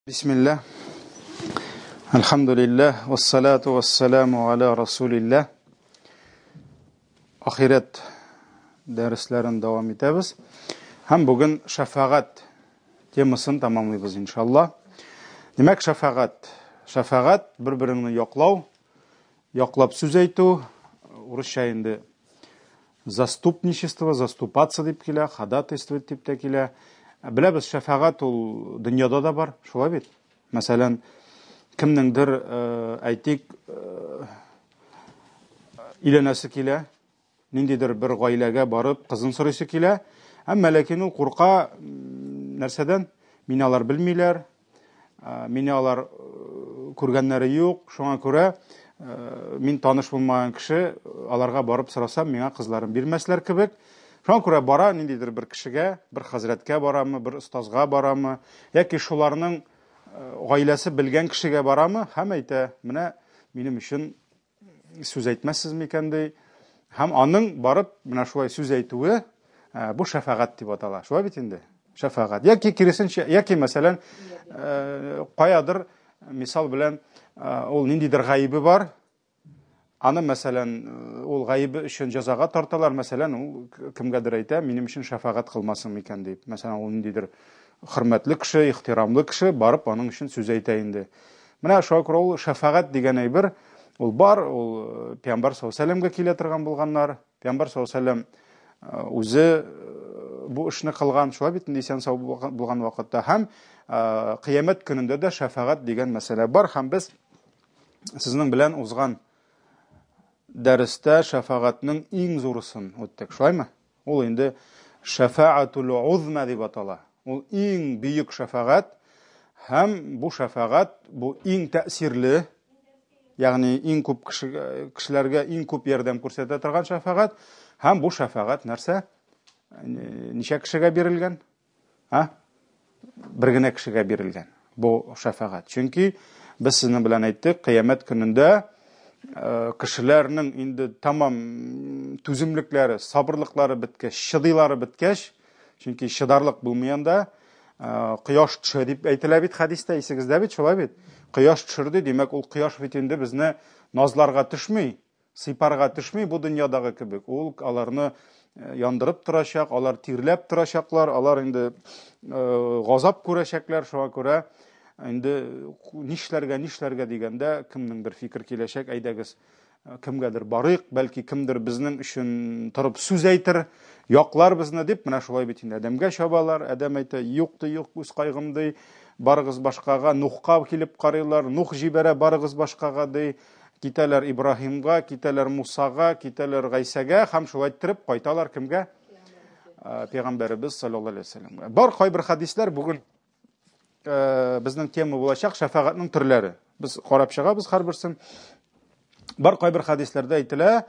Bismillah, elhamdülillah, ve salatu ve selamu ala Resulillah. Ahiret derslerin devam ederiz. Hem bugün şefaat temasını tamamlayacağız inşallah. Demek şefaat birbirini yoklab söz aytu, Rusça indi zastupничество, zastupаться deyip kile, ходатайствовать deyip de kile. Bilemiz şefaat ol dünyada da var, şolay bit. Mesela kimningdir aytik ilenesi kile, nindidir bir gailege barıp kızın sorusu kile. Ama lakin ol kurqa nerseden minalar bilmiler, minalar kurganları yok. Şuna göre min tanış bulmayan kişi alarga barıp sorasam mina kızların bilmezler kibek. Şuna göre bara nindidir bir kişiге, bir hazretke baramı, bir ustazga baramı, yaki şularının gailesi bilgen kişiге baramı, hem ayta, benim için söz etmezsiz miken dey, hem anın barıp, şuay söz eytuğu, bu şefaat deyip atala. Şuay bitindi, şefaat. Yaki kirisin, yaki mesela, qayadır, misal bilen, ol nindidir gaybi var, anı mesela ol gaybi için cezaga tartalar mesela kimgadir ayta benim için şefaat kılmasın miken deyip. Mesela ol nindidir hürmetli kişi, ihtiramlı kişi barıp onun için söz aytayındı. Mına şoğa göre ol şefaat degen aybir ol bar, ol Peygamber sallallahu aleyhi ve sellem'ge kiletirgan bulganlar. Peygamber sallallahu aleyhi ve sellem o'zi bu işni kılgan şoğa bitindi sen sağ bulgan vakitte hem kıyamet gününde de şefaat degen mesele bar. Hem biz sizin bilen uzgan derste şefaatinin en zorusun öttek. Şoy mu? Ol indi şefaatul uzma deyip atala. Ol en büyük şefaat. Hem bu şefaat bu en tesirli, yani en köp kişilerge en köp yardım ko'rsata turgan şefaat. Hem bu şefaat nerse? Neçe kişiге berilgen? Birgine kişiге berilgen. Bu şefaat. Çünkü biz sizin bilen ayttık, kıyamet gününde kişilerinin indi tamam tüzümlükleri, sabırlıkları bitkeş, şıdıyları bitkeş. Çünkü şıdarlık bulmayanda quyosh tushdi deb aytilar bit hadisda esingizda bit şolay bit. Quyosh tushdi demek ol quyosh bitinde bizni nozlarga tushmay, siparga tushmay bu dunyodagi kibik. Ol alarni yandırıp turashaq, alar tirlab turashaqlar, alar indi g'azab ko'rashaqlar, şoğa ko'ra endi nishlarga deganda kimningdir fikr kelashak, aydagiz kimgadir bariq, balki kimdir bizning uchun turib so'z aytir, yoqlar bizni deb, mana shulay bitindi. Adamga shabalar, adam ayta, yo'qdi, yo'q, o'z qayg'imday, barig'iz boshqaga, Nuhqa kelib qaraylar, Nuh jibara barig'iz boshqaga dey, kitalar Ibrohimga, kitalar Musaga, kitalar G'aysaga, ham shulay ayttirib qaytalar kimga? Payg'ambarimiz sallallohu alayhi vasallamga. Bor qo'y bir hadislar bugun bizning tema bo'lacak şefaatning turlari. Biz qarab chiqamiz har birsin. Bir qo'y bir hadislarda aytilar,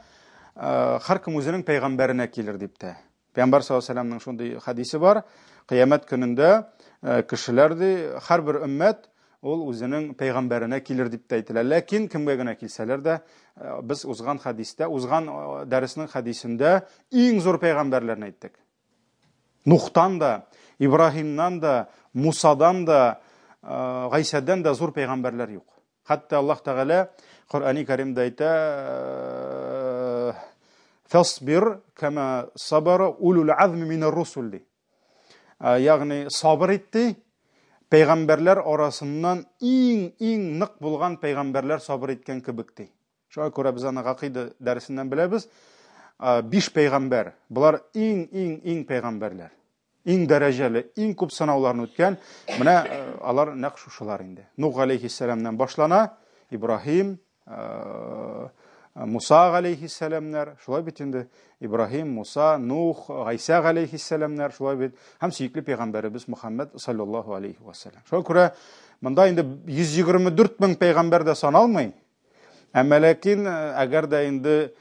har kim o'zining payg'ambarina kelir debdi. Payg'ambar sallallohu alayhi vasallamning shunday hadisi bor. Qiyomat kunida kishilarni har bir ummat ol o'zining payg'ambarina kelir debdi aytilar. Lekin kimgagina kelsalarda biz o'zgan hadisda, o'zgan darsning hadisida eng zo'r payg'ambarlarni aytdik. Nuhdan da, İbrahim'dan da, Musa'dan da, G'aysadan da zo'r payg'ambarlar yo'q. Hatta Allah Teala Kur'an-ı Kerim'de ayta "Fasbir kama sabara ulul azmi minar rusul" di. Yani sabır etti. Peygamberler arasından en nık bulgan peygamberler sabır etken kibikti. Şuna göre biz ana akide dersinden biliriz. 5 peygamber. Bunlar en peygamberler. En dereceli, en köp sınavlarını ötken. Buna alar nakşuşular indi. Nuh aleyhisselamdan başlana İbrahim, Musa aleyhisselamlar, şulay bitindi. İbrahim, Musa, Nuh, G'aysa aleyhisselamlar, şulay bit. Hem süykli peygamberimiz Muhammed sallallahu aleyhi ve sellem. Şuna göre bunda indi 124 bin peygamber de sanalmay. Ama lakin eğer de indi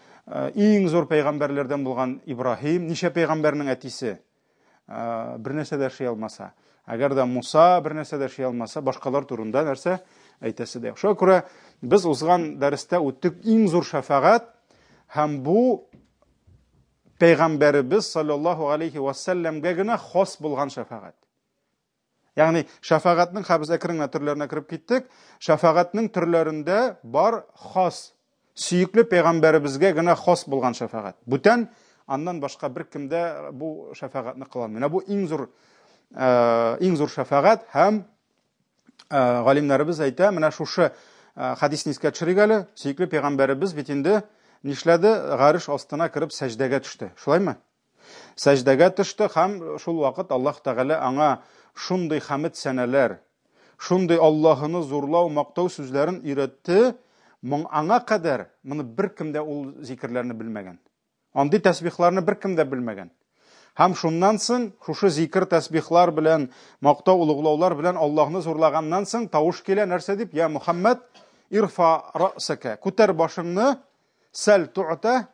en zor peygamberlerden bulgan İbrahim, nice peygamberinin etisi bir nese de şey almasa, eğer de Musa bir nese de şey almasa, başkalar turunda nerse aytası da yok. Şuna göre biz uzgan derste öttük en zor şefaat hem bu peygamberimiz sallallahu aleyhi ve sellem'ge gine khos bulgan şefaat. Yani şəfaqətnin biz ekrinə türlerine kirib gittik. Şəfaqətnin türlerinde var xas. Süyüklü peygamberimizge gene xas bulgan şəfaqət. Бүтән andan başka bir kimde bu şəfaqətni kılamıyor. Bu en zor şəfaqət hem galimlerimiz ayta, mena şuшы hadisni iskə çürigəli, süyüklü peygamberimiz bitinde nişledi, garış astına kirib secdege düştü. Şulaymı? Secdege düştü hem şul vakit Allah Teala ana şunday hamid seneler, şunday Allah'ını zorlav, maqtav sözlerin üretti, ana kadar bunu bir kimde ol zikirlerini bilmegen. Andi tesbihlerini bir kimde bilmegen. Hem şundan soň, şuшы zikir tesbihlar bilen, maqtav uluglavlar bilen Allah'ını zorlagandan soň tavuş kele nerse dip, ya Muhammed irfa ra'saka, kutar başını, sel tu'ta,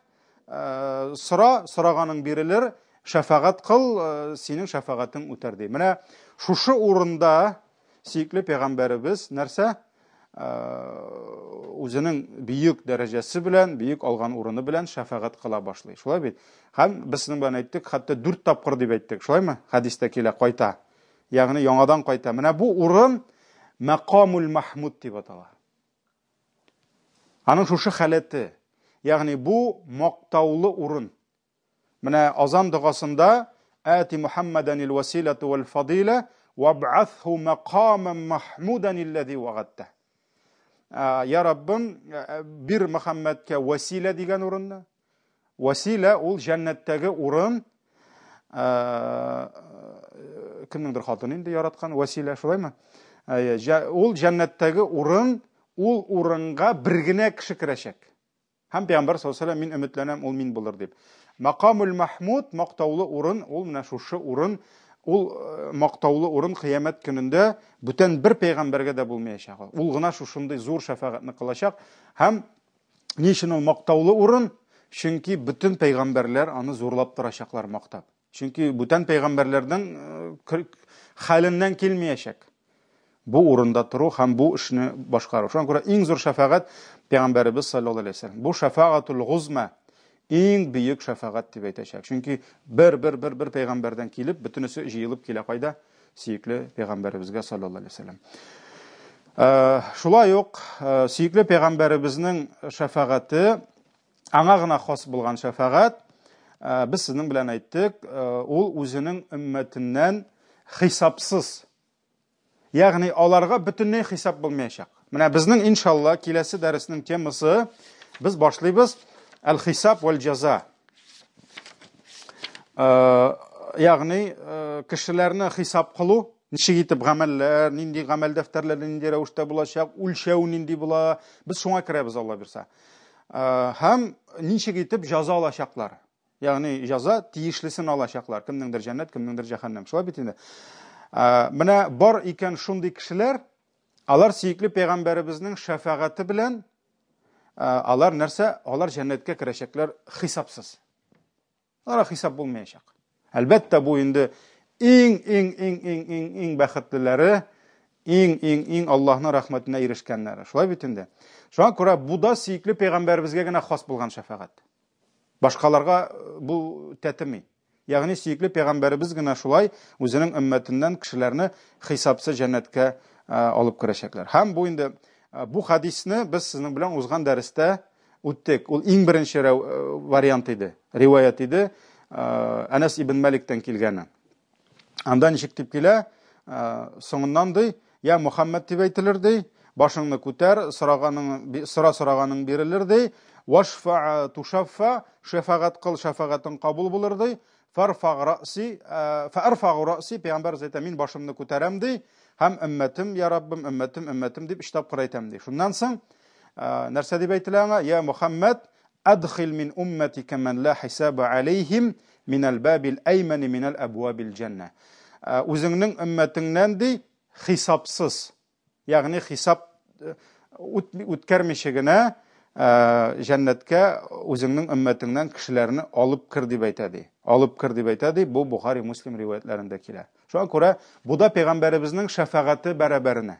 sıraganın birilir, şəfaqat kıl, senin şəfaqatin öter dey. Mene şuшы urunda süyüklü peygamberimiz nerse özünün büyük derecesi bilen, büyük algan urunu bilen şəfaqat kıla başlay. Şolay bit. Hem bizning bilen ayttık, hatta 4 tapqır deb ayttık. Şolay mı? Hadiste kele qayta. Yani yanadan qayta. Mene bu urun Maqamul Mahmud deb atalar. Anın şuшы haleti. Yani bu maqtavlı urun. Mene azan duasında Ati Muhammedenil vesilatu vel fadile vab'athu maqaman mahmudan illezi wa'adta. Ya Rabbim bir Muhammed'ke vesile digen urunda. Vesile ol cennetteki urun. Kimnindir hatını indi yaratkan vesile şolay mı? Ol cennetteki urun, ol urunga birgine kişi kireşek. Hem Peygamber sallallahu aleyhi ve sellem min ümitlenem ol min bulur deyip. Maqamul Mahmud maqtavlı urun, ol mine şuшы urun, ol maqtavlı urun kıyamet gününde bütün bir peygamberge de bulmayacak. Ol gına şuşunday zor şəfaqatni kılacak. Hem niçin ol maqtavlı urun? Çünkü bütün peygamberler onu zorlap duracaklar maqtab. Çünkü bütün peygamberlerden halinden kelmeyecek. Bu urunda turu hem bu işini başkarır. Şu an göre en zor şəfaqat Peygamberimiz sallallahu aleyhi ve sellem. Bu şəfaqatul guzma en büyük şəfaqat deb aytacak. Çünkü bir peygamberden kelip bütünüsü jıyılıp kele qayda süyüklü peygamberimizge sallallahu aleyhi ve sellem. Şulay yok, süyüklü peygamberimizin şəfaqati ana gına xas bulgan şəfaqat. Biz sizin bilen ayttık, ol özünün ümmetinden hesapsız. Yani onlarga bütünlüğü hesap bulmayacak. Mene bizning inşallah kelesi dersinin teması biz başlayız el-hisab vel-ceza. Yani kişilerini hesap kılu, nişe gitip gameller, nindi gamel defterleri nindi revişte bulacak, ulşev nindi bula, biz şuna kiremiz Allah birse. Hem nişe gitip jaza alacaklar. Yani jaza tiyişlisini alacaklar. Kimnindir cennet, kimnindir cehennem. Şuna bitinde. Mene bar iken şunday kişiler, alar süyüklü peygamberimizin şəfaqati bilen, alar nerse, alar cennetke kireşekler hesapsız. Alar hesap bulmayacak. Elbette bu indi en bəxtlileri, en Allah'ın rahmetine erişkenleri. Şulay bitinde. Şu an göre bu da süyüklü peygamberimizge gene xas bulgan şəfaqat. Başkalarga bu tetimi. Yani süyüklü peygamberimiz gene şulay özünün ümmetinden kişilerini hesapsız cennetke alıp kireşekler. Hem bu indi bu hadisni biz sizin bilen uzgan derste uttik. O en birinci variantıydı, rivayetiydi. Enes ibn Malik'ten kelgeni. Andan işiktip kele sonundan dey, ya Muhammed deb aytilirdi, başını kuter, sıra sıraganın birilir vaşfa tuşaffa, şefaqat kıl, şefaqatın kabul bulurdu. Farfaq ra'si, Peygamber zaten min başımını kuterem dey. Hem ümmetim, ya Rabbim, ümmetim deyip iştap kuraytem dey. Şundan soň nerse deb aytilana, ya Muhammed, adkhil min ummetike men la hisaba aleyhim minel babil eymeni minel ebvabil cenne. Özünün ümmetinden dey, hesapsız. Yani hesap ütkermişigine cennetke özünün ümmetinden kişilerini alıp kir deb aytadi. Alıp kir deb aytadi. Bu Buhari Muslim rivayetlerindekiler. Şu an göre bu da peygamberimizin şəfaqati beraberine.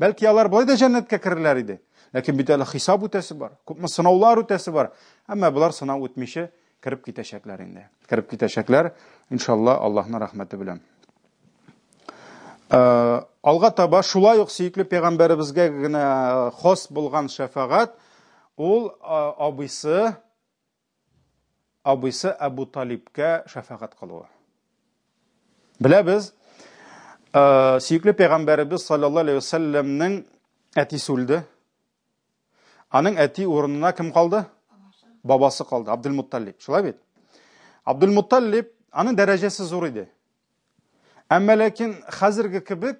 Belki alar bulay da cennetke kirler idi. Lakin bir tane hesap ötesi var. Kupma sınavlar ötesi var. Ama bunlar sınav ötmişi kirip gitecekler indi. Kirip gitecekler. İnşallah Allah'ın rahmeti bilen. Алга таба шулай ук сөйкле пәйгамбәребезгә генә хас булган шафагать ул абыйсы Абу Талибкә шафагать кылуы. Беләбез, сөйкле пәйгамбәребез саллаллаһу алейхи ва салламның әтисе үлде. Аның әти урынына кем калды? Бабасы калды, Абдул-Мутталиб. Шулай бит? Абдул-Мутталиб аның дәрәҗәсе зур иде. Әмма ләкин хәзерге кебек,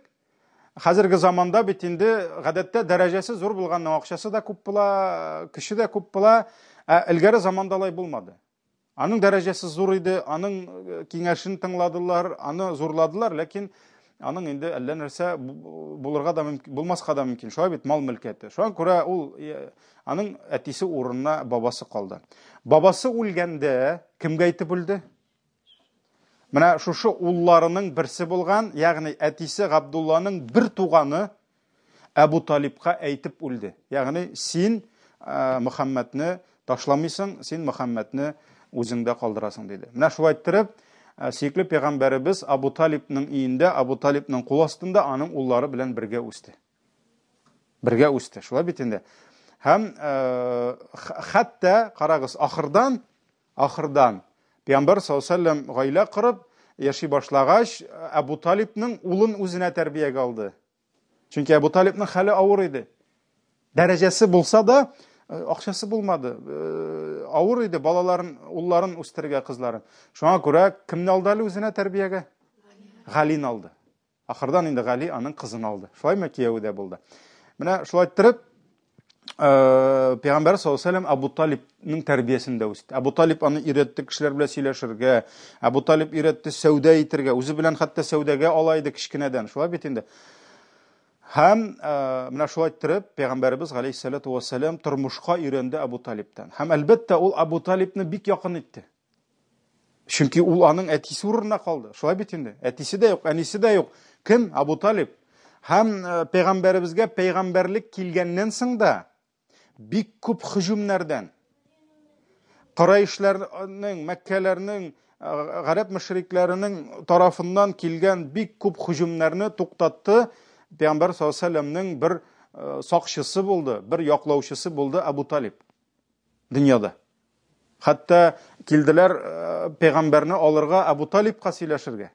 хәзерге заманда бит инде гадәттә дәрәҗәсе зур булганның акчасы да күп була, кеше дә күп була, илгәре заманда алай булмады. Аның дәрәҗәсе зур иде, аның киңәшен тыңладылар, аны зурладылар, ләкин аның инде әллә нәрсә булырга да мөмкин, булмаска да мөмкин. Шулай бит, мал мөлкәте. Шуңа күрә ул аның әтисе урынына бабасы калды. Бабасы үлгәндә кемгә әйтеп үлде? Менә шушы улларының берсе булган, ягъни әтисе Габдулланың бер туганы Абу Талибка әйтеп үлде. Ягъни син Мөхәммәдне ташламыйсың, син Мөхәммәдне үзеңдә калдырасың диде. Менә шулай әйттереп, сөйкле пәйгамбәребез Абу Талибның өендә, Абу Талибның кул астында аның уллары белән бергә үсте. Бергә үсте. Шулай бит инде. Һәм хәтта карагыз, ахырдан Пәйгамбәр саллаллаһу алейһи ва саллям гаилә кырып яши башлагач, Абу Талибның улын үзенә тәрбиягә алды. Чөнки Абу Талибның хәле авыр иде. Дәрәҗәсе булса да, акчасы булмады. Авыр иде балаларын, улларын үстергә, кызларын. Шуңа күрә кемне алды әле үзенә тәрбиягә? Галин алды. Ахырдан инде Гали аның кызын алды. Шулаймы кияү дә булды. Менә шулай иттереп, Пәйгамбәр саллаллаһу алейһи ва саллям Абу Талибның тәрбиясендә үсте. Абу Талиб аны өйрәтте кешеләр белән сөйләшергә, Абу Талиб өйрәтте сәүдә итәргә, үзе белән хәтта сәүдәгә ала иде кичкенәдән. Шулай бит инде. Һәм менә шулай иттереп, Пәйгамбәребез галейһиссәлату ва саллям тормышка өйрәнде Абу Талибтан. Һәм әлбәттә ул Абу Талибны бик якын итте. Чөнки ул аның әтисе урынына калды. Шулай бит инде. Әтисе дә юк, әнисе дә юк. Кем? Абу Талиб. Һәм пәйгамбәребезгә пәйгамбәрлек килгәннән соң да бик күп һөҗүмнәрдән, Корайшларның, Мәккәләрнең, гарәп мөшрикләренең тарафыннан килгән бик күп һөҗүмнәрне туктатты. Пәйгамбәр саллаллаһу алейһи ва саллямның бер сакчысы булды, бер яклаучысы булды Абу Талиб дөньяда. Хәтта килделәр пәйгамбәрне алырга Абу Талибка сөйләшергә.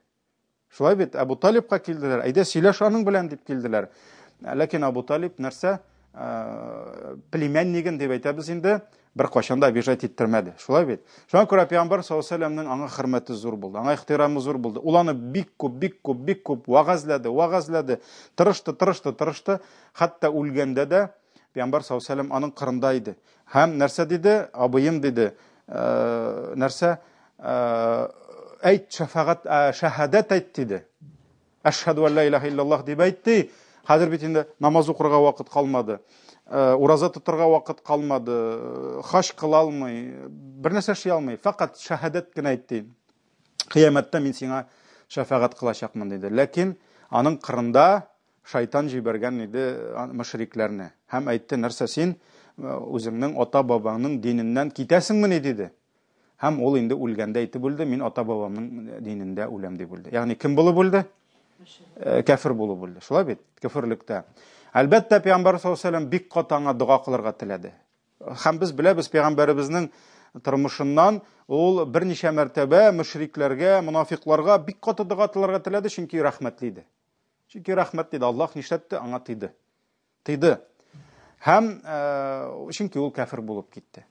Шулай бит, Абу Талибка килделәр. Әйдә сөйләш аның белән дип килделәр. Ләкин Абу Талиб нәрсә? Племяннигин дип әйтәбез инде, бер кашанда обижать иттермәде. Шулай бит. Шуңа күрә Пәйгамбәр саллаллаһу алейһи ва саллямның аңа хөрмәте зур булды, аңа ихтирамы зур булды. Ул аны бик күп вагазлады, тырышты. Хәтта үлгәндә дә Пәйгамбәр саллаллаһу алейһи ва саллям аның кырында иде. Һәм нәрсә диде? Абыем диде. Нәрсә? Әйт шафагать, шаһадат әйт диде. Ашһаду ан ла илаха иллаллаһ дип әйтте. Хәзер бит инде намаз укырга вакыт калмады. Ураза тотырга вакыт калмады. Хаҗ кыла алмый, бер нәрсә эшли алмый. Фақат шаһадат гына әйтте. Кыямәттә мин сиңа шафагать кылачакмын диде. Ләкин аның кырында шайтан җибәргән иде мөшрикләрне. Һәм әйтте, нәрсә син үзеңнең ата-бабаңның диненнән китәсеңме диде. Һәм ул инде үлгәндә әйтеп үлде, мин ата-бабамның динендә үләм дип үлде. Ягъни кем булып үлде? Кафир булып үлде. Шулай бит, кафирлектә. Әлбәттә Пәйгамбәр саллаллаһу алейһи ва саллям бик катаңа дуга кылырга теләде. Һәм без беләбез Пәйгамбәребезнең тормышыннан ул берничә мәртәбә мөшрикләргә, мунафикларга бик каты дуга кылырга теләде, чөнки рәхмәтле иде. Чөнки рәхмәтле иде. Аллаһ нишләтте? Аңа тыйды. Һәм чөнки ул кафир булып китте.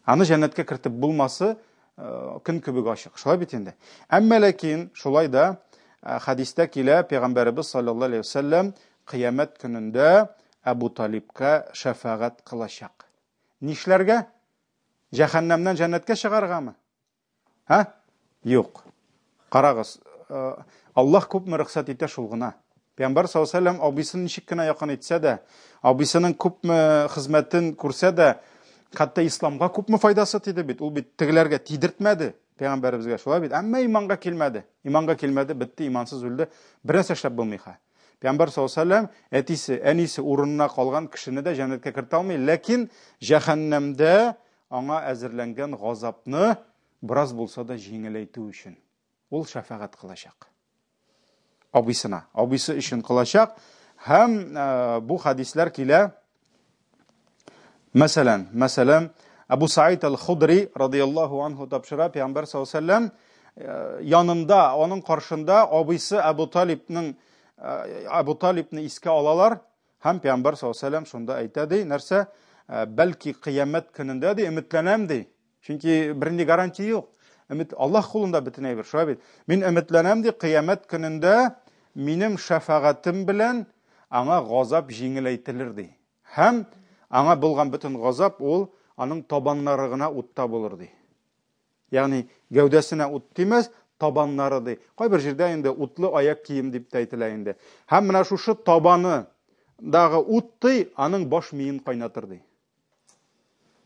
Аны җәннәткә кертеп булмасы көн кебек ачык. Шулай бит инде. Әмма ләкин шулай да хадистә килә, Пәйгамбәребез саллаллаһу алейһи ва саллям кыямәт көнендә Абу Талибка шафагать кылачак. Нишләргә? Җәһәннәмнән җәннәткә чыгаргамы? Юк. Карагыз, Аллаһ күпме рөхсәт итә шул гына. Пәйгамбәр саллаллаһу алейһи ва саллям абыйсын ничек кенә якын итсә дә, абыйсының күпме хезмәтен күрсә дә, хәтта исламга күпме файдасы тиде бит. Ул бит тегеләргә тидертмәде Пәйгамбәребезгә, шулай бит. Әмма иманга килмәде. Иманга килмәде, битте, имансыз үлде. Бер нәрсә эшләп булмый. Пәйгамбәр саллаллаһу алейһи ва саллям әтисе, әнисе урынына калган кешене дә җәннәткә кертә алмый, ләкин җәһәннәмдә аңа әзерләнгән газапны бераз булса да җиңеләйтү өчен ул шафагать кылачак. абысына, абысы өчен кылачак. Һәм бу хадисләр килә. Мәсәлән, Абу Саид аль-Худри радиллаһу анһу тапшыра, Пәйгамбәр саллаллаһу алейһи ва сәлләм янында, аның каршында абысы Абу Талибны искә алалар. Һәм Пәйгамбәр саллаллаһу алейһи ва сәлләм шунда әйтә ди, нәрсә? Бәлки кыямәт көнендә ди өметләнәм ди. Чөнки бернинди гарантия юк. Аллаһ кулында бөтен әйбер, шулай бит. Мин өметләнәм ди, кыямәт көнендә минем шәфагатем белән аңа газап җиңеләйтелер ди. Һәм аңа булган бөтен газап ул аның табаннары гына утта булыр ди. Ягъни гәүдәсенә ут тимәс, табаннары ди. Кайбер җирдә инде утлы аяк кием дип әйтелә инде. Һәм менә шушы табанындагы ут ди, аның баш миен кайнатыр ди.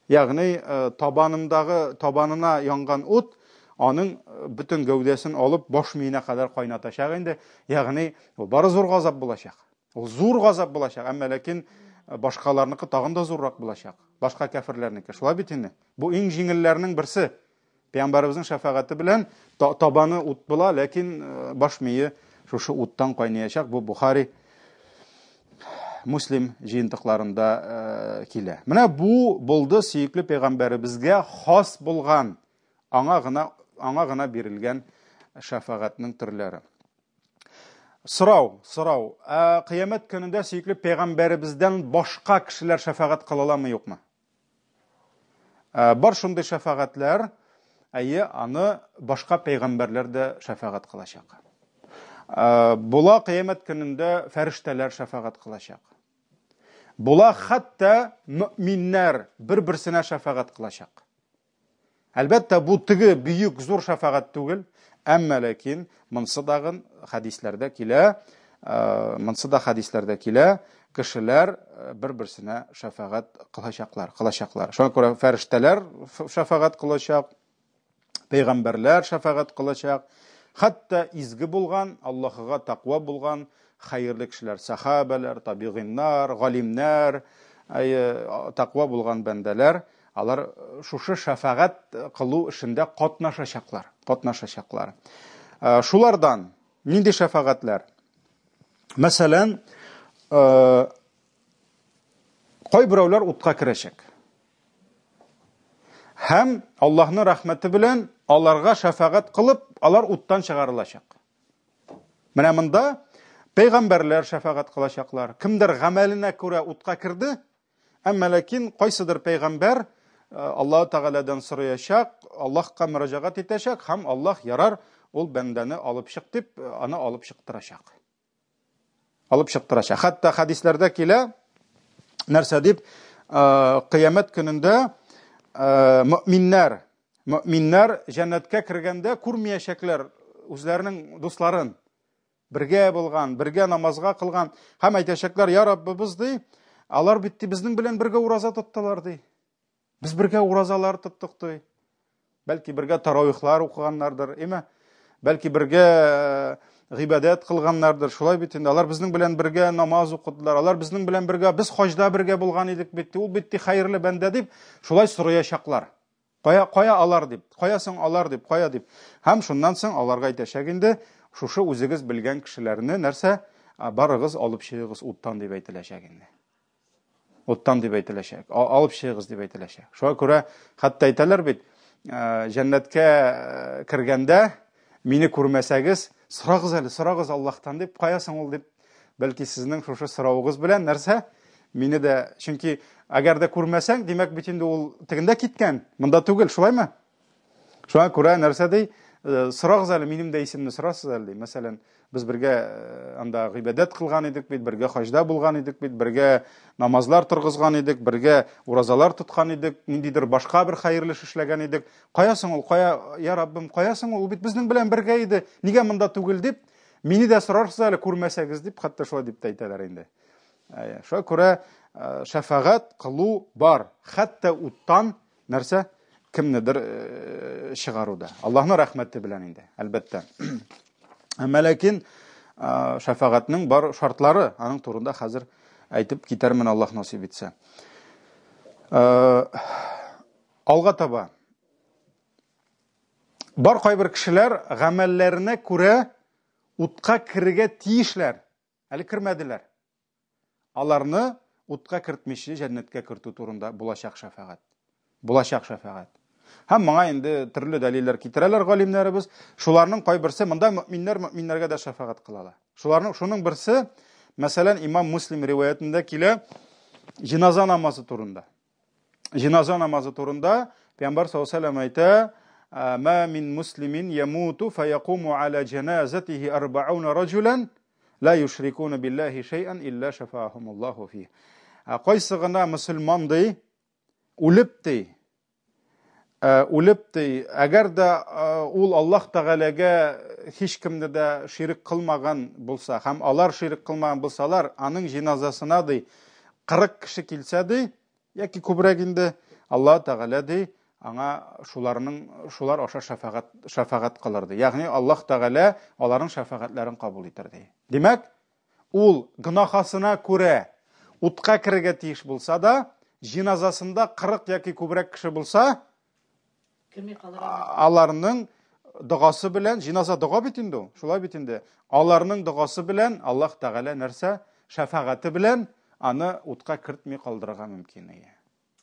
Ягъни табанына янган ут аның бөтен гәүдәсен алып баш миенә кадәр кайнатачак инде. Ягъни бары зур газап булачак. Ул зур газап булачак, әмма ләкин башкаларныкы тагын да зуррак булачак. Башка кафирләрнеке. Шулай бит инде. Бу иң җиңелләрнең берсе. Пәйгамбәребезнең шәфагате белән табаны ут була, ләкин баш мие шушы уттан кайнаячак. Бу Бухари, Муслим җыентыкларында килә. Менә бу булды сөекле пәйгамбәребезгә хас булган, аңа гына бирелгән шәфагатның төрләре. Сорау. Кыямәт көнендә сөекле пәйгамбәребездән башка кешеләр шәфагат кылыламы, юкмы? Бар шундый шәфагатләр, аны башка пәйгамбәрләр дә шәфагат кылачак. Була кыямәт көнендә фәрештәләр шәфагат кылачак. Була хәтта мөэминнәр бер-берсенә шәфагат кылачак. Әлбәттә, бу теге бөек зур шәфагат түгел, әмма ләкин монсы да хадисләрдә килә, кешеләр бер-берсенә шәфагат кылачаклар. Шуңа күрә фәрештәләр шәфагат кылачак, пәйгамбәрләр шәфагат кылачак, хәтта изге булган, Аллаһыга тақва булган хәерле кешеләр, сахабалар, табигиннар, галимнар, тақва булган бәндәләр, алар шушы шәфагат кылу эшендә катнашачаклар. Шулардан нинди шәфагатләр? Мәсәлән, кайберәүләр утка керәчәк. Һәм Аллаһның рәхмәте белән аларга шәфагат кылып, алар уттан чыгарылачак. Менә монда пәйгамбәрләр шәфагат кылачаклар. Кемдер гамәленә күрә утка кирде, әмма ләкин кайсыдыр пәйгамбәр Аллаһ Тәгаләдән сораячак, Аллаһка мөрәҗәгать итәчәк, һәм Аллаһ ярар, ул бәндәне алып чык дип, аны алып чыктырачак. Хәтта хадисләрдә килә, нәрсә дип, кыямәт көнендә мөэминнәр җәннәткә кергәндә күрмәячәкләр үзләренең дусларын, бергә булган, бергә намазга кылган, һәм әйтәчәкләр: "Я Раббыбыз", ди, алар битти безнең белән бергә ураза тоттылар, ди. Без бергә уразалар тоттык, ди. Бәлки бергә таравихлар укыганнардыр, бәлки бергә гыйбадат кылганнардыр. Шулай бит инде, алар безнең белән бергә намаз укыдылар, алар безнең белән бергә, без хаҗда бергә булган идек бит. Ул бит хәерле бәндә дип, шулай сораячаклар. Кая алар дип, каясың алар дип, кая дип. Һәм шуннан соң аларга әйтәчәк инде, шушы үзегез белгән кешеләрне нәрсә, барыгыз алып чыгыгыз уттан дип әйтеләчәк инде. Уттан дип әйтеләчәк, алып чыгыгыз дип әйтеләчәк. Шуңа күрә хәтта әйтәләр бит, җәннәткә кергәндә мине күрмәсәгез, сорагыз Аллаһтан дип, каясың ул дип. Бәлки сезнең шушы сорауыгыз белән нәрсә, мине дә, чөнки әгәр дә күрмәсәң, димәк бит инде ул тегендә киткән, монда түгел, шулаймы? Шуңа күрә нәрсә ди, сорагыз әле, минем дә исемне сорасыз әле. Мәсәлән, без бергә анда гыйбадат кылган идек бит, бергә хаҗда булган идек бит, бергә намазлар торгызган идек, бергә уразалар тоткан идек, ниндидер башка бер хәерле эш эшләгән идек. Каясың ул? Кая, я Раббым, каясың ул? Бит безнең белән бергә иде. Нигә монда түгел дип, мине дә сорарсыз әле, күрмәсәгез дип, хәтта шулай дип әйтәләр инде. Шуңа күрә шәфагат кылу бар. Хәтта уттан нәрсә, кемнедер чыгаруда. Аллаһның рәхмәте белән инде, әлбәттә. Әмма ләкин шәфагатның бар шартлары, аның турында хәзер әйтеп китәрмен, Аллаһ насыйп итсә. Алга таба бар кайбер кешеләр гамәлләренә күрә утка кирергә тиешләр, әле кирмәделәр. Аларны утка кертмичә җәннәткә кертү турында булачак шафагать. Булачак шафагать. Һәм моңа инде төрле дәлилләр китерәләр галимнәребез. Шуларның кайберсе монда мөэминнәргә дә шафагать кылалар. Шуның берсе, мәсәлән, Имам Муслим риваятендә килә җиназа намазы турында. Җиназа намазы турында Пәйгамбәр саллаллаһу алейһи ва сәллям әйтә: "Ма мин муслимин ямуту фаякуму аля җаназатихи 40 раҗулан ла юшрикуна биллаһи шайъан илля шафаахумуллаху фи." Кайсы гына мусульман ди, үлеп ди. Әгәр дә ул Аллаһ Тәгаләгә һич кемне дә ширик кылмаган булса, һәм алар ширик кылмаган булсалар, аның җиназасына ди 40 кеше килсә ди, яки күбрәк инде, Аллаһ Тәгалә ди, аңа шулар аша шафагать кылыр ди. Ягъни Аллаһ Тәгалә аларның шафагатьләрен кабул итер ди. Димәк, ул гынахасына күрә утка кирергә тиеш булса да, җиназасында 40 яки күбрәк кеше булса, аларның дугасы белән, җиназа дуга бит инде, шулай бит инде. Аларның дугасы белән Аллаһ Тәгалә нәрсә? Шафагаты белән аны утка кертми калдырырга мөмкин.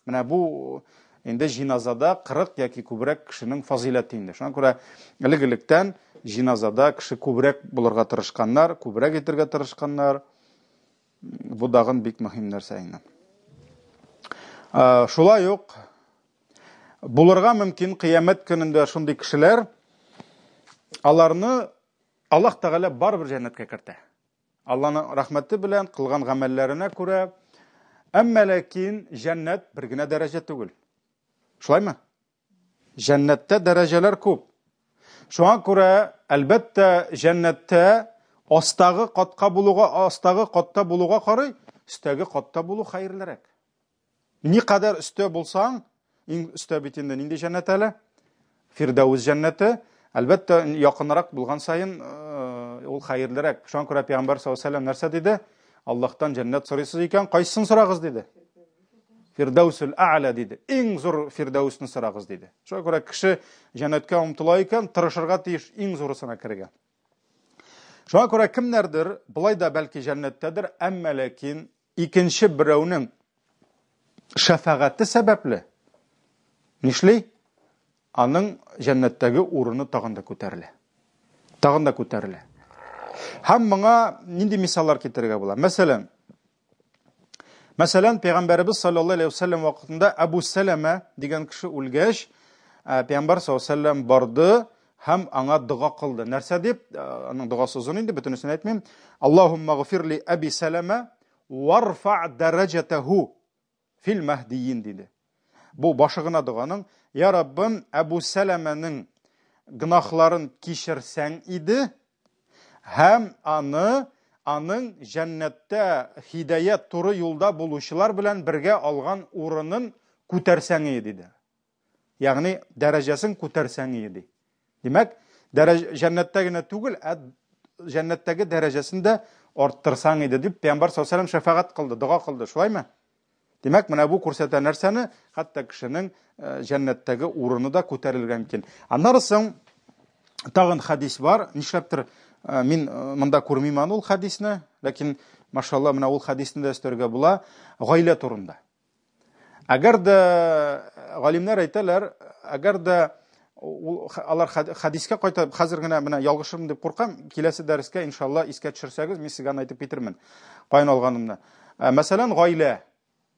Менә бу инде җиназада 40 яки күбрәк кешенең фазилаты инде. Шуңа күрә элек-электән җиназада кеше күбрәк булырга тырышканнар, күбрәк итәргә тырышканнар. Бу дагын бик мөһим нәрсә инде. Шулай ук булырга мөмкин кыямәт көнендә шундый кешеләр, аларны Аллаһ Тәгалә барыбер җәннәткә кертә. Аллаһның рәхмәте белән кылган гамәлләренә күрә. Әмма ләкин җәннәт бер генә дәрәҗә түгел. Шулаймы? Җәннәттә дәрәҗәләр күп. Шуңа күрә, әлбәттә, җәннәттә астагы катта булуга карый, өстәге катта булу хәерлерәк. Ни кадәр өстә булсаң, иң өстә бит инде нинди җәннәт әле? Фирдаус җәннәте. Әлбәттә, якынрак булган сайын ул хәерлерәк. Шуңа күрә Пәйгамбәр саллаллаһу алейһи ва сәллям нәрсә диде? Аллаһтан җәннәт сорыйсыз икән, кайсын сорагыз диде? Фирдаусул а'ла диде. Иң зур фирдаусны сорагыз диде. Шуңа күрә кеше җәннәткә омтыла икән, тырышырга тиеш иң зурысына кергән. Шуңа күрә кемнәрдер, булай да бәлки җәннәттәдер, әмма ләкин икенче берәүнең шафагаты сәбәпле нишли? Аның җәннәттәге урыны тагын да күтәрелә. Тагын да күтәрелә. Һәм моңа нинди мисаллар китерергә була? Мәсәлән, Пәйгамбәрбез саллаллаһу алейһи ва сәллям вакытында Абу Сәләмә дигән кеше үлгәч, Пәйгамбәр саллаллаһу алейһи ва сәллям барды һәм аңа дуга кылды. Нәрсә дип? Аның дугасы узын инде, бөтенесен әйтмим. Аллаһумма гфир ли Аби Сәләмә варфа дәрәҗәтәһу фил маһдиин диде. Бу башы гына дуганың: "Я Раббым, Абу Сәләмәнең гынахларын кичерсәң иде, һәм аның җәннәттә һидаят туры юлда булучылар белән бергә алган урынын күтәрсәң иде." Ягъни дәрәҗәсен күтәрсәң иде. Димәк, җәннәттә генә түгел, җәннәттәге дәрәҗәсен дә арттырсаң иде дип Пәйгамбәр саллаллаһу алейһи ва сәллям шафагать кылды, дуга кылды, шулаймы? Димәк, менә бу күрсәтә нәрсәне? Хәтта кешенең җәннәттәге урыны да күтәрелгән микән. Аннары соң тагын хадис бар. Нишләптер мин монда күрмим аны ул хадисне, ләкин машалла менә ул хадисне дә өстәргә була, гаилә турында. Әгәр дә галимнәр әйтәләр, әгәр дә алар хадискә кайтып, хәзер генә менә ялгышырмын дип куркам, киләсе дәрескә иншалла искә төшерсәгез, мин сезгә әйтеп китермен. Кайын алганымны. Мәсәлән, гаилә,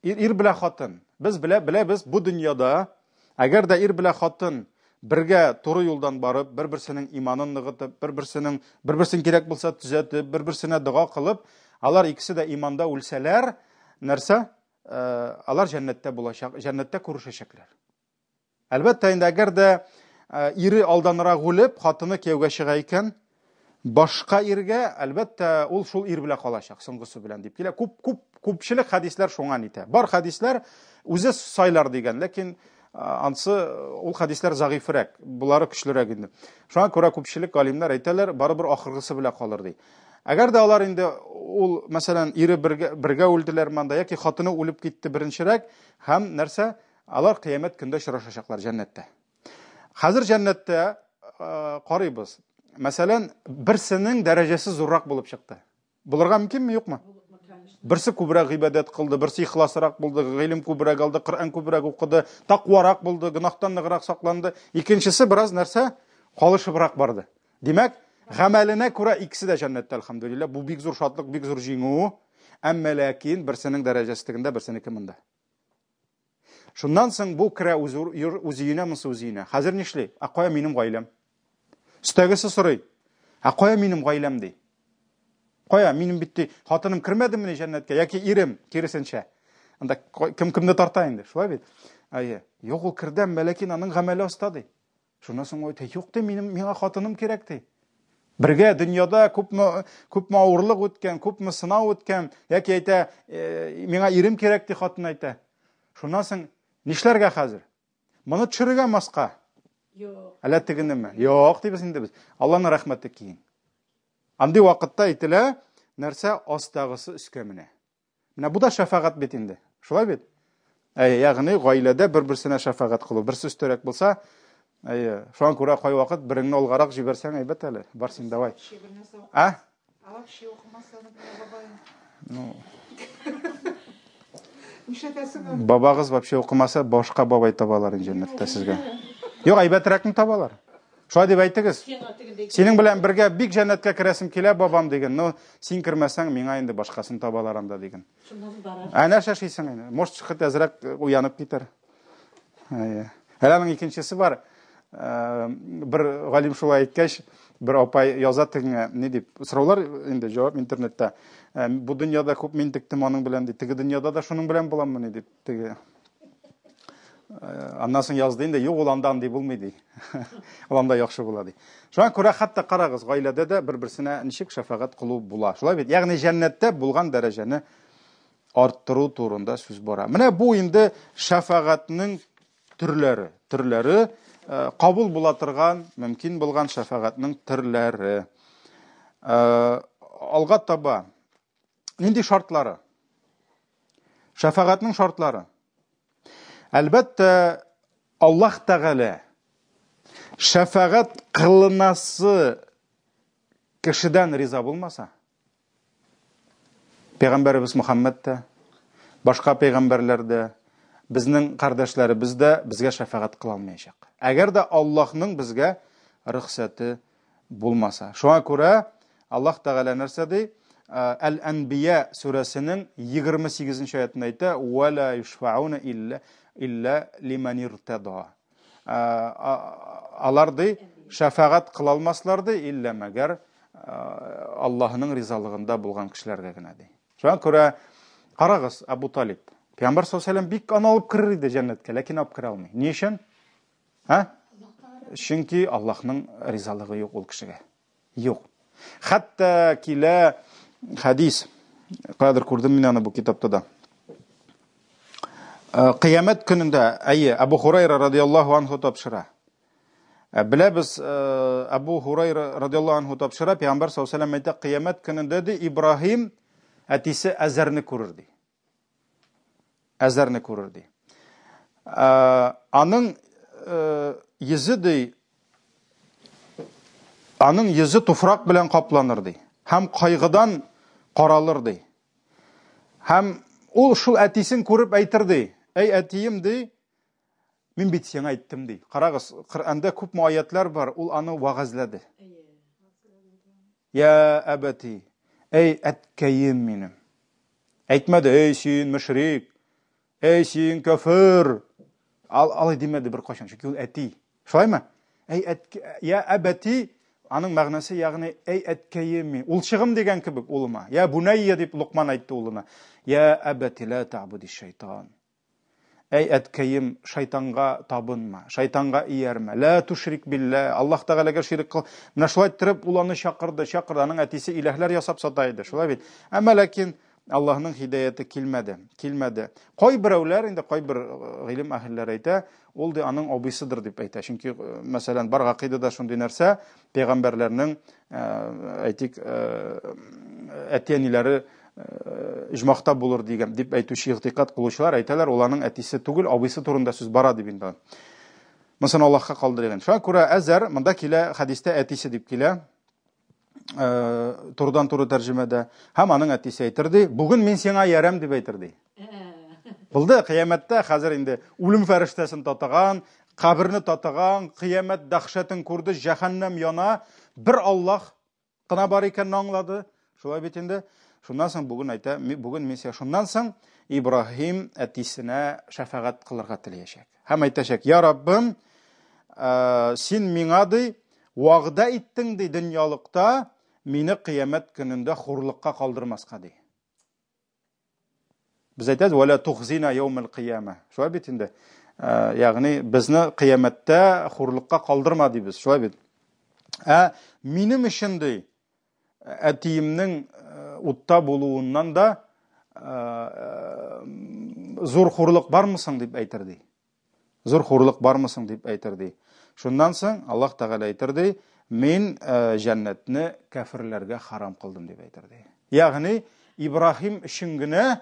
ир белән хатын. Без беләбез, бу дөньяда әгәр дә ир белән хатын бергә туры юлдан барып, бер-берсенең иманын ныгытып, бер-берсен кирәк булса төзәтеп, бер-берсенә дуга кылып, алар икесе дә иманда үлсәләр, нәрсә? Алар җәннәттә булачак, җәннәттә күрешәчәкләр. Әлбәттә, инде әгәр дә ире алданрак үлеп, хатыны кияүгә чыга икән, башка иргә, әлбәттә, ул шул ир белән калачак, соңгысы белән дип килә. Күпчелек хадислар шуңа әйтә. Бар хадислар үзе сайлар дигән, ләкин ансы ул хадислар загыйфрак, булары көчлерәк инде. Шуңа күрә күпчелек галимнәр әйтәләр, барыбер ахыргысы белән калыр ди. Әгәр дә алар инде ул, мәсәлән, ире бергә үлделәр монда, яки хатыны үлеп китте беренчерәк, һәм нәрсә? Алар кыямәт көндә очрашачаклар җәннәттә. Хәзер җәннәттә карыйбыз. Мәсәлән, берсенең дәрәҗәсе зуррак булып чыкты. Булырга мөмкинме, юкмы? Берсе күбрәк гыйбадәт кылды, берсе ихласрак булды, гыйлем күбрәк алды, Коръән күбрәк укыды, тақварак булды, гынаһтан ныграк сакланды. Икенчесе бераз нәрсә калышыбрак барды. Димәк, гамәленә күрә икесе дә җәннәттә, әлхәмдүлилләh. Бу бик зур шатлык, бик зур җиңү. Әмма ләкин берсенең дәрәҗәсе тегендә, берсенеке монда. Шуннан соң бу керә үзенә монсы үзенә. Хәзер нишле? Кая минем гаиләм? Өстәгесе сорый. Кая минем гаиләм ди? Кая минем битти? Хатыным кирмәдеме җәннәткә яки ирем киресенчә? Анда кем-кемне тарта инде? Шулай бит. Юк, ул кирдәм, ләкин аның гамәле оста ди. Шуннан соң әйтә, юк ди, миңа хатыным кирәк ди. Бергә дөньяда күпме авырлык үткән, күпме сынау үткән, яки әйтә, миңа ирем кирәк ди, хатын әйтә. Шуннан соң нишләргә хәзер? Моны төшерергә маска? Юк. Әллә тегенеме? Юк дибез инде без. Алланың рәхмәте киң. Андый вакытта әйтелә, нәрсә астагысы өскә менә. Менә бу да шафагать бит инде. Шулай бит? Ягъни гаиләдә бер-берсенә шафагать кылу. Берсе өстәрәк булса, шуңа күрә кай вакыт береңне алгарак җибәрсәң әйбәт әле. Бар син давай. Бабагыз вообще укымаса, башка бабай табалар җәннәттә сезгә. Юк, әйбәтрәкне табалар. Шулай дип әйтегез. Синең белән бергә бик җәннәткә керәсем килә, бабам дигән. Ну, син кирмәсәң, миңа инде башкасын табалар анда дигән. Әнә шашыйсың инде. Может, хит әзрәк уянып китер. Аның икенчесе бар. Бер галим шулай әйткәч, бер апай яза тегеңә, ни дип, сораулар инде җавап интернетта. Бу дөньяда күп мин тиктем аның белән ди. Теге дөньяда да шуның белән буламмы ни дип, теге. Аннан соң язды инде, юк, ул анда андый булмый ди. Ул анда яхшы була ди. Шуңа күрә хәтта карагыз, гаиләдә дә бер-берсенә ничек шафагать кылу була. Шулай бит. Ягъни җәннәттә булган дәрәҗәне арттыру турында сүз бара. Менә бу инде шафагатьнең төрләре, кабул була торган, мөмкин булган шафагатьнең төрләре. Алга таба нинди шартлары? Шафагатьнең шартлары. Әлбәттә, Аллаһ Тәгалә шафагать кылынасы кешедән риза булмаса, Пәйгамбәрбез Мөхәммәд тә, башка пәйгамбәрләр дә, безнең кардәшләребез дә безгә шафагать кыла алмаячак. Әгәр дә Аллаһның безгә рөхсәте булмаса. Шуңа күрә Аллаһ Тәгалә нәрсә ди? Әл-Анбия сүрәсенең 28-нче аятында әйтә: "Ва ла юшфауна илля лиман иртада." Алар ди шафагать кыла алмаслар ди, илля мәгәр Аллаһның ризалыгында булган кешеләргә генә ди. Шуңа күрә карагыз, Абу Талиб, Пәйгамбәр саллаллаху алейһи ва саллям бик аналып кирер иде җәннәткә, ләкин алып кирә алмый. Ни өчен? Чөнки Аллаһның ризалыгы юк ул кешегә. Юк. Хәтта килә хадис, кадер күрдем мин аны бу китапта да. Кыямәт көнендә, Абу Хурайра радиллаһу анһу тапшыра. Беләбез, Абу Хурайра радиллаһу анһу тапшыра, Пәйгамбәр саллаллаһу алейһи ва саллям әйтә, кыямәт көнендә ди Ибраһим әтисе Әзәрне күрер ди. Әзәрне күрер ди. Аның йөзе туфрак белән капланыр ди. Һәм кайгыдан каралыр ди. Һәм ул шул әтисен күреп әйтер ди: "Эй әтием ди, мин бит сиңа әйттем ди." Карагыз, Коръәндә күп аятлар бар, ул аны вагызлады. "Я абати, эй әткәем минем." Әйтмәде: "Эй син мөшрик, эй син кафир." Алай димәде бер кашан, чөнки ул әти. Шулаймы? Я абати, аның мәгънәсе ягъни эй әткәем мин. Ул чыгым дигән кебек улыма. Я бунайя дип Луқман әйтте улына. Я абати ла таъбуди шайтан. Эй әткәем, шайтанга табынма, шайтанга иярмә. Ла тушрик билла. Аллаһ Тәгаләгә ширк кыл. Менә шулай итеп ул аны чакырды. Аның әтисе иләһләр ясап сата иде. Шулай бит. Әмма ләкин Аллаһның хидаяты килмәде. Кай берәүләр инде, кай бер гыйлем әһелләре әйтә, ул ди аның абыйсыдыр дип әйтә. Чөнки, мәсәлән, бар гакыйдада шундый нәрсә, пәйгамбәрләрнең әйтик әтиәниләре иҗмахта булыр дигән дип әйтүче игътикад кылучылар әйтәләр, ул аның әтисе түгел, абыйсы турында сүз бара дип инде. Мысын Аллахка калдырган. Шуңа күрә әзәр монда килә хадистә әтисе дип килә. Турыдан туры тәрҗемәдә. Һәм аның әтисе әйтерде, "Бүген мин сиңа ярам" дип әйтерде. Булды кыямәттә хәзер инде үлем фәрештәсен татаган, каберне татаган, кыямәт дәһшәтен күрде, җәһәннәм яна, бер Аллаһ кына бар икәнне аңлады. Шулай бит инде. Шуннан соң бүген әйтә, бүген мин сиңа шуннан соң Ибраһим әтисенә шәфәгать кылырга теләячәк. Һәм әйтәчәк: "Я Раббым, син миңа ди вәгъдә иттең ди дөньялыкта мине кыямәт көнендә хурлыкка калдырмаска ди." Biz әйтәбез: "Вәла тухзина яумал кыяма." Шулай бит инде. Ягъни безне кыямәттә хурлыкка калдырма дибез. Шулай бит. Минем өчен ди әтиемнең утта булуыннан да зур хурлык бармысың дип әйтерде. Зур хурлык бармысың дип әйтерде. Шуннан соң Аллаһ Тәгалә әйтерде: "Мин җәннәтне кафирләргә харам кылдым" дип әйтерде. Ягъни Ибраһим өчен генә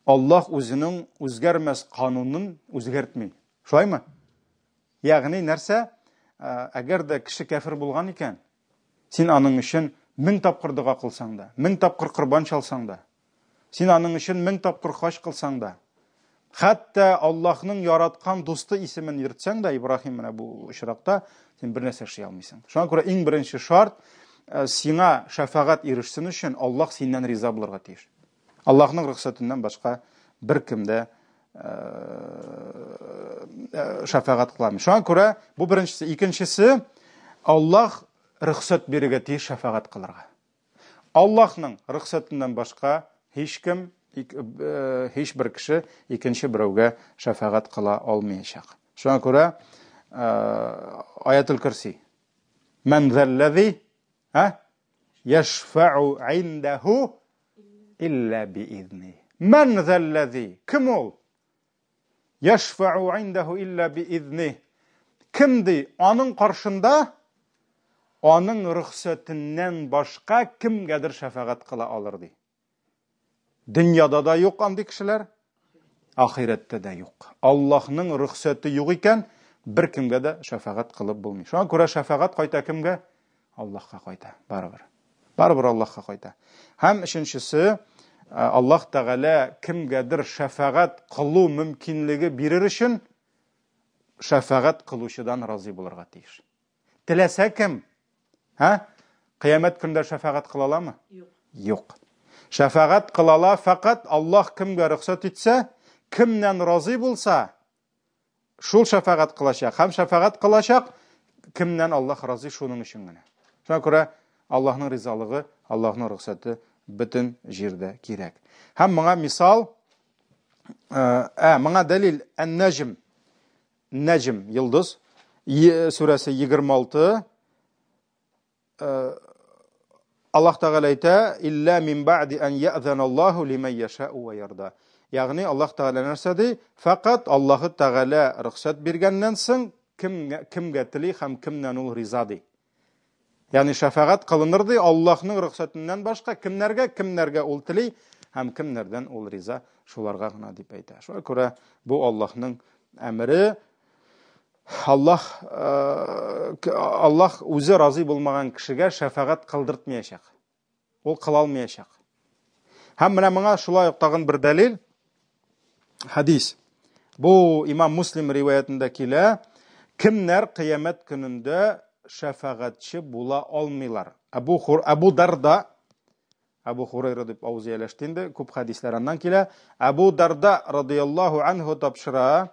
Аллаһ үзенең үзгәрмәс канунын үзгәртми. Шулаймы? Ягъни нәрсә? Әгәр дә кеше кафир булган икән, син аның өчен 1000 тапкыр дуга кылсаң да, 1000 тапкыр курбан чалсаң да, син аның өчен 1000 тапкыр хаҗ кылсаң да, хәтта Аллаһның яраткан дусты исемен йөртсәң да, Ибраһим менә бу очракта син бер нәрсә эшли алмыйсың. Шуңа күрә иң беренче шарт, сиңа шәфәгать ирешсен өчен Аллаһ синнән риза булырга тиеш. Аллаһның рөхсәтеннән башка бер кемдә шәфәгать кыламый. Шуңа күрә бу беренчесе, икенчесе Аллаһ рөхсәт бирергә тиеш шәфәгать кылырга. Аллаһның рөхсәтеннән башка һичкем, һичбер кеше икенче берәүгә шәфәгать кыла алмаячак. Шуңа күрә Аятул Курси: "Ман заллази яшфау индаху илля биизни." Ман заллази, кем ул? Яшфау индаху илля биизни. Кемди аның каршында аның рөхсәтеннән башка кемгәдер шәфәгать кыла алыр ди. Дөньяда да юк андый кешеләр, ахирәттә дә юк. Аллаһның рөхсәте юк икән, бер кемгә дә шәфәгать кылып булмый. Шуңа күрә шәфәгать кайта кемгә? Аллаһка кайта. Барыбер. Барыбер Аллаһка кайта. Һәм өченчесе, Аллаһ Тәгалә кемгәдер шәфәгать кылу мөмкинлеге бирер өчен шәфәгать кылучыдан разый булырга тиеш. Теләсә кем? Кыямәт көндә шәфәгать кыла аламы? Юк. Шәфәгать кылала фақат Аллаһ кемгә рөхсәт итсә, кемнән разый булса, шул шәфәгать кылачак. Һәм шәфәгать кылачак кемнән Аллаһ разый, шуның өчен генә. Шуңа күрә Аллаһның ризалыгы, Аллаһның рөхсәте бөтен җирдә кирәк. Һәм моңа мисал, моңа дәлил Ан-Наҗм, Наҗм, йолдыз, сүрәсе 26. Аллаһ Тәгалә әйтә: "Илля мин баъди ан я'зана Аллаһу лиман яша'у ва ярда." Ягъни Аллаһ Тәгалә нәрсә ди? Фақат Аллаһ Тәгалә рөхсәт биргәннән соң кемгә тели һәм кемнән ул риза ди. Ягъни шәфәгать кылыныр ди Аллаһның рөхсәтеннән башка кемнәргә ул тели һәм кемнәрдән ул риза, шуларга гына дип әйтә. Шуңа күрә бу Аллаһның әмере. Аллаһ үзе разый булмаган кешегә шәфәгать кылдыртмаячак. Ул кыла алмаячак. Һәм менә моңа шулай ук тагын бер дәлил, хадис. Бу Имам Муслим риваятында килә: кемнәр кыямәт көнендә шәфәгатьче була алмыйлар. Абу Дарда, Абу Хурайра дип аузыяләштенде, күп хадислардан килә. Абу Дарда радиллаһу анһу тапшыра: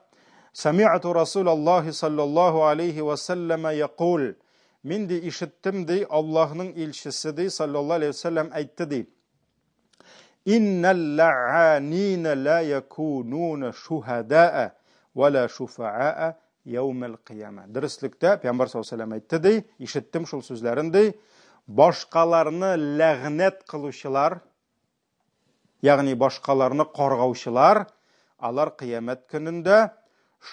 "Сами'ту Расулаллаһи саллаллаһу алейхи ва саллама якул." Мин ди ишеттем ди Аллаһның илчесе ди саллаллаһу алейхи ва саллам әйтте ди: "Иннал ла'анина ла якунуна шухада'a ва ла шуфа'a яумал кияма." Дөрестлектә Пәйгамбәр саллаллаһу алейхи ва саллям әйтте ди, ишеттем шул сүзләрен ди, башкаларны ләгънәт кылучылар, ягъни башкаларны каргаучылар, алар кыямәт көнендә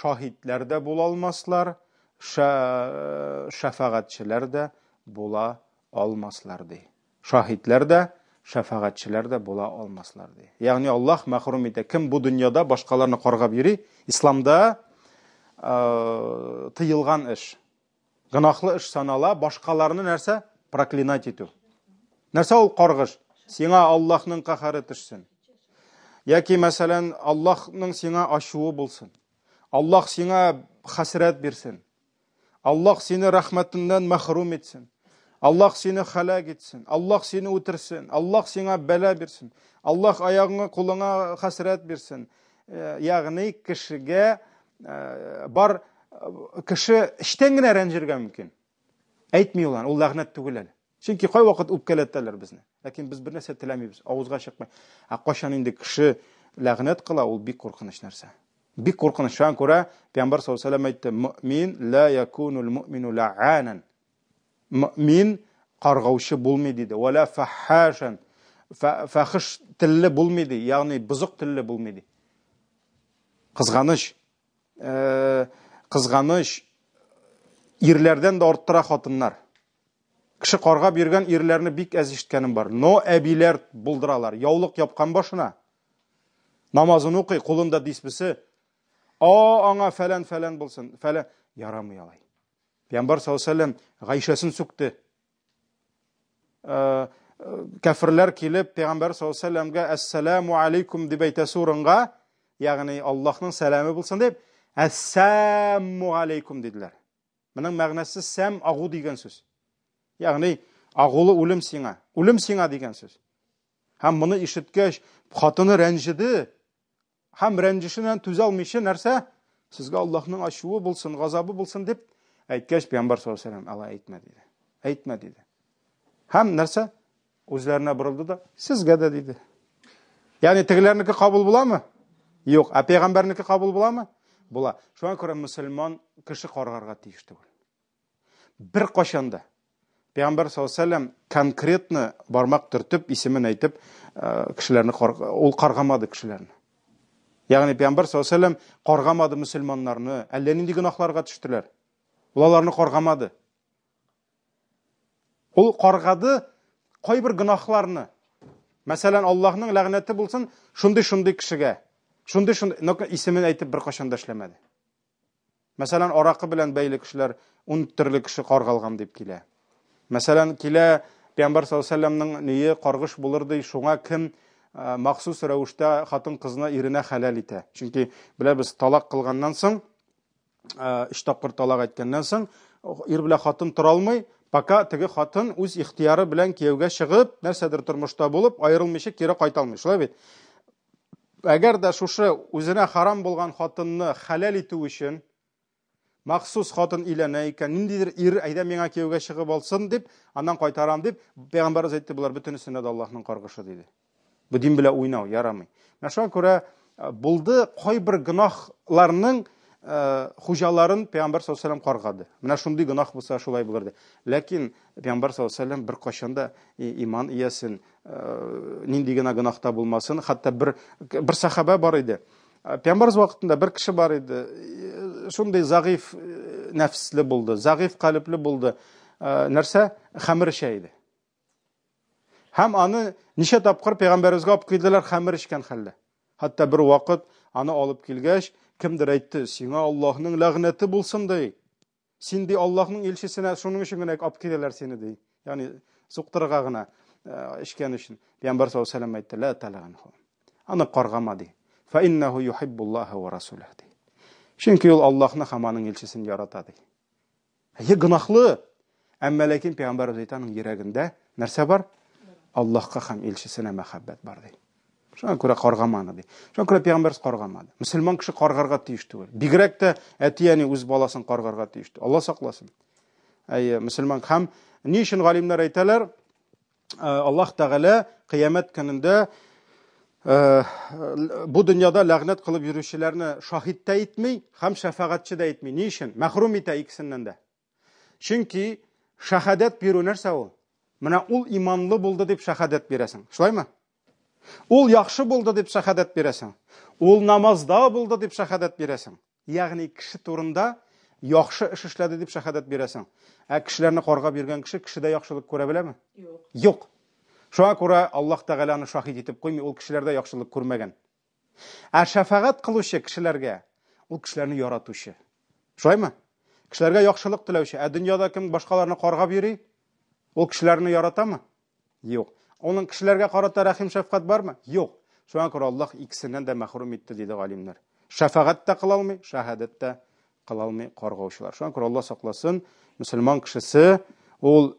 шаһидләр дә була алмаслар, шәфәгатьчеләр дә була алмаслар ди. Шаһидләр дә, шәфәгатьчеләр дә була алмаслар ди. Ягъни Аллаһ мәхрүм итә. Кем бу дөньяда башкаларны каргап йөри? Исламда тыйылган эш. Гынахлы эш санала, башкаларны нәрсә? Проклинать итү. Нәрсә ул каргыш? Сиңа Аллаһның каһары төшсен. Яки мәсәлән, Аллаһның сиңа ачуы булсын. Аллаһ сиңа хәсрәт бирсен. Аллаһ сине рәхмәтеннән мәхрүм итсен. Аллаһ сине халак итсен. Аллаһ сине үтерсен. Аллаһ сиңа бәла бирсен. Аллаһ аягыңа, кулыңа хәсрәт бирсен. Ягъни кешегә бар кеше эчтән генә рәнҗергә мөмкин. Әйтми ул ләгънәт түгел әле. Чөнки кай вакыт үпкәләтәләр безне. Ләкин без бер нәрсә теләмибез, авызга чыкмый. Кашан инде кеше ләгънәт кыла, ул бик куркыныч нәрсә. Бик куркыныч. Шуңа күрә Пәйгамбәр саллаллаху алейһи ва сәллям әйтте: "Муъмин ла якунул муъмину ла'анан." Муъмин каргаучы булмый диде. "Ва ла фахашан." Фахиш телле булмый ди, ягъни бузык телле булмый ди. Кызганыч ирләрдән дә арттыра хатыннар. Кеше каргап йөргән ирләрне бик әз ишеткәнем бар. Но әбиләр булдыралар. Яулык япкан башына. Намазын укый, кулында диспесе. Аңа фәлән булсын. Фәлән ярамый алай. Пәйгамбәр саллаллаху алейһи ва сәллям Гайшасын сүкте. Кафирләр килеп Пәйгамбәр саллаллаху алейһи ва сәллямгә "Ассаламу алейкум" дип әйтәсе урынга, ягъни Аллаһның сәламы булсын дип, "Ассаму алейкум" диделәр. Моның мәгънәсе сәм агу дигән сүз. Ягъни агулы үлем сиңа дигән сүз. Һәм моны ишеткәч, хатыны рәнҗиде. Һәм рәнҗешеннән түзә алмыйча нәрсә? Сезгә Аллаһның ачуы булсын, газабы булсын дип әйткәч, Пәйгамбәр саллаллаху алейһи ва сәллям алай әйтмә диде. Һәм нәрсә? Үзләренә борылды да, сезгә дә диде. Ягъни тегеләрнеке кабул буламы? Юк, Пәйгамбәрнеке кабул буламы? Була. Шуңа күрә мөселман кеше каргарга тиеш түгел. Бер кашанда Пәйгамбәр саллаллаху алейһи ва сәллям конкретно бармак төртеп, исемен әйтеп, кешеләрне ул каргамады кешеләрне. Ягъни Пәйгамбәр саллаллаху алейһи ва сәллям каргамады мөселманнарны, әллә нинди гынахларга төштеләр. Уларны каргамады. Ул каргады кайбер гынахларны. Мәсәлән, Аллаһның ләгънәте булсын, шундый кешегә. Шундый исемен әйтеп бер кашанда эшләмәде. Мәсәлән, аракы белән бәйле кешеләр 10 төрле кеше каргалган дип килә. Мәсәлән, килә Пәйгамбәр саллаллаху алейһи ва сәллямның ние каргыш булыр ди, шуңа кем махсус рәвештә хатын кызына иренә хәлал итә. Чөнки беләбез, талак кылганнан соң, 3 тапкыр талак әйткәннән соң, ир белән хатын тора алмый, пока теге хатын үз ихтияры белән кияүгә чыгып, нәрсәдер тормышта булып, аерылмыйча кире кайта алмый. Шулай бит. Әгәр дә шушы үзенә харам булган хатынны хәлал итү өчен махсус хатын иләнә икән, ниндидер ир әйдә миңа кияүгә чыгып алсын дип, аннан кайтарам дип, Пәйгамбәр әйтте, булар бөтенесенә дә Аллаһның каргышы диде. Бу дин белән уйнау ярамый. Менә шуңа күрә булды кайбер гынахларның хуҗаларын Пәйгамбәр саллаллаху алейһи ва сәллям каргады. Менә шундый гынах булса шулай булыр ди. Ләкин Пәйгамбәр саллаллаху алейһи ва сәллям бер кашанда иман иясен нинди генә гынахта булмасын, хәтта бер сахаба бар иде. Пәйгамбәр вакытында бер кеше бар иде. Шундый загыйф нәфсле булды, загыйф калепле булды. Нәрсә? Хәмер эчә иде. Һәм аны ничә тапкыр Пәйгамбәргә алып килделәр хәмер эчкән хәлдә. Хәтта бер вакыт аны алып килгәч, кемдер әйтте, сиңа Аллаһның ләгънәте булсын ди. Син ди Аллаһның илчесенә шуның өчен генә алып киләләр сине ди. Ягъни суктырга гына эчкән өчен. Пәйгамбәр саллаллаху алейһи ва сәллям әйтте, ла талганху. Аны каргама ди. Фа иннаху юхиббуллаһа ва расулаһу ди. Чөнки ул Аллаһны һәм аның илчесен ярата ди. Гынахлы, әмма ләкин Пәйгамбәр әйтәнең йөрәгендә нәрсә бар? Аллаһка һәм илчесенә мәхәббәт бар ди. Шуңа күрә каргаманы ди. Шуңа күрә Пәйгамбәр каргамады. Мөселман кеше каргарга тиеш түгел. Бигрәк тә әтияне үз баласын каргарга тиеш. Алла сакласын. Мөселман һәм ни өчен галимнәр әйтәләр? Аллаһ Тәгалә кыямәт көнендә бу дөньяда ләгънәт кылып йөрүчеләрне шаһид тә итми, һәм шәфәгатьче дә итми. Ни өчен? Мәхрүм итә икесеннән дә. Чөнки шәһадәт бирү нәрсә ул? Менә ул иманлы булды дип шәһадәт бирәсең. Шулаймы? Ул яхшы булды дип шәһадәт бирәсең. Ул намазда булды дип шәһадәт бирәсең. Ягъни кеше турында яхшы эш эшләде дип шәһадәт бирәсең. Кешеләрне каргап йөргән кешедә яхшылык күрә беләме? Юк. Шуңа күрә Аллаһ Тәгаләне шаһид итеп куймый, ул кешеләрдә яхшылык күрмәгән. Шәфәгать кылучы кешеләргә ул кешеләрне яратучы. Шулаймы? Кешеләргә яхшылык теләүче, дөньяда кем башкаларны каргап йөри? Ул кешеләрне яратамы? Юк. Оның кешеләргә карата рәхим шәфкать бармы? Юк. Шуңа күрә Аллаһ икесеннән дә мәхрүм итте диде галимнәр. Шәфагать тә кыла алмый, шәһадәт тә кыла алмый каргаучылар. Шуңа күрә Аллаһ сакласын, мөселман кешесе ул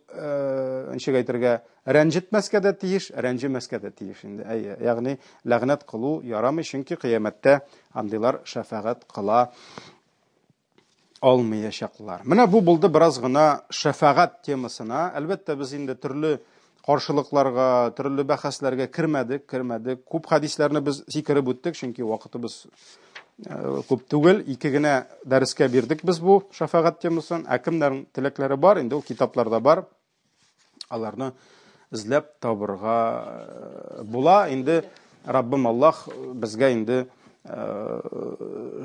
ничек әйтергә, рәнҗетмәскә дә тиеш, рәнҗемәскә дә тиеш инде. Ягъни ләгънәт кылу ярамый, чөнки кыямәттә андыйлар шәфагать кыла алмаячаклар. Менә бу булды бераз гына шәфагать темасына. Әлбәттә без инде төрле каршылыкларга, төрле бәхәсләргә кермәдек. Күп хадисләрне без сикереп үттек, чөнки вакытыбыз күп түгел. 2 генә дәрескә бирдек без бу шәфагать темасын. Кемнәрнең теләкләре бар, инде ул китапларда бар. Аларны эзләп табырга була. Инде Раббим Аллаһ безгә инде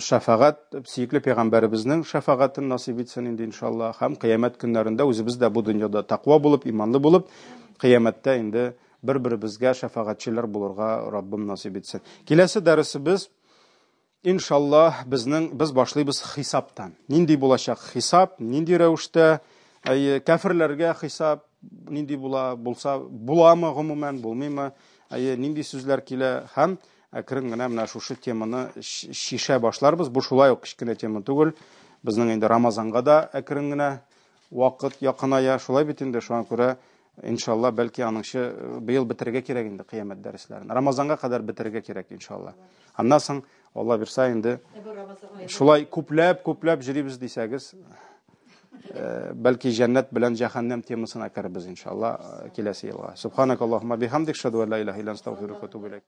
шәфагать, сөйкле пәйгамбәребезнең шәфагатын насыйп итсен инде иншаллах. Һәм кыямәт көннәрендә үзебез дә бу дөньяда тақва булып, иманлы булып, кыямәттә инде бер-беребезгә шәфагатьчеләр булырга Раббим насыйп итсен. Киләсе дәресебез иншаллах без башлыйбыз хисаптан. Нинди булачак хисап, нинди рәвештә кафирләргә хисап нинди булса, буламы гомумән, булмыймы, нинди сүзләр килә, һәм әкрен генә менә шушы теманы шишә башларбыз. Бу шулай ук кичкенә тема түгел. Безнең инде Рамазанга да әкрен генә вакыт якыная, шулай бит инде. Шуңа күрә иншаллах бәлки аныңчы быел бетерергә кирәк инде кыямәт дәресләрен. Рамазанга кадәр бетерергә кирәк иншаллах. Аннан соң Алла бирсә инде шулай күпләп җырибез дисәгез, бәлки җәннәт белән җәһәннәм темасына кербез иншаллах киләсе елга. Субханакаллаһумма бихамдик, шаду ла илаһа илля антә, астагфирука ва атубу илейк.